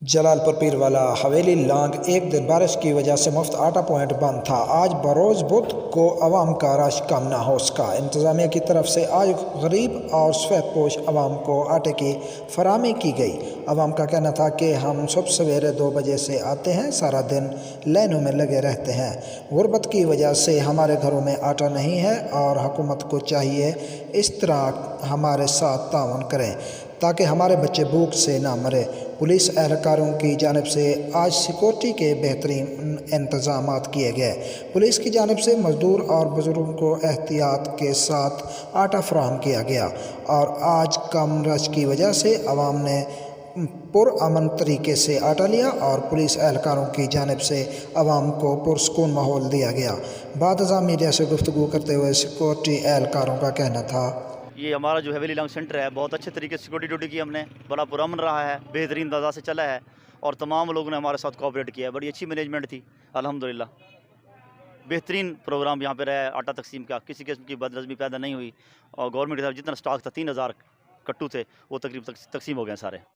जलालपुर पीरवाला हवेली लांग एक दिन बारिश की वजह से मुफ्त आटा पॉइंट बंद था। आज बरोज़ बुध को अवाम का रश कम न हो सका। इंतज़ामिया की तरफ से आज गरीब और सफ़ेदपोश अवाम को आटे की फराहमी की गई। अवाम का कहना था कि हम सुबह सवेरे 2 बजे से आते हैं, सारा दिन लाइनों में लगे रहते हैं। गुर्बत की वजह से हमारे घरों में आटा नहीं है और हुकूमत को चाहिए इस तरह हमारे साथ ताउन करें ताकि हमारे बच्चे भूख से ना मरे। पुलिस एहलकारों की जानिब से आज सिक्योरिटी के बेहतरीन इंतजाम किए गए। पुलिस की जानिब से मजदूर और बुजुर्गों को एहतियात के साथ आटा फराहम किया गया और आज कम रश की वजह से अवाम ने पुरअमन तरीके से आटा लिया और पुलिस एहलकारों की जानिब से अवाम को पुरसकून माहौल दिया गया। बाद मीडिया से गुफ्तगू करते हुए सिक्योरिटी एहलकारों का कहना था, ये हमारा जो हवेली लॉन्ग सेंटर है बहुत अच्छे तरीके से सिक्योरिटी ड्यूटी की हमने, बड़ा पुरअमन रहा है, बेहतरीन अंदाज़ा से चला है और तमाम लोगों ने हमारे साथ कोऑपरेट किया है। बड़ी अच्छी मैनेजमेंट थी, अल्हम्दुलिल्लाह बेहतरीन प्रोग्राम यहाँ पे रहा है। आटा तकसीम का किसी किस्म की बदनज़मी पैदा नहीं हुई और गवर्नमेंट की तरफ जितना स्टॉक था 3000 कट्टू थे वो तकरीबन तकसीम हो गए सारे।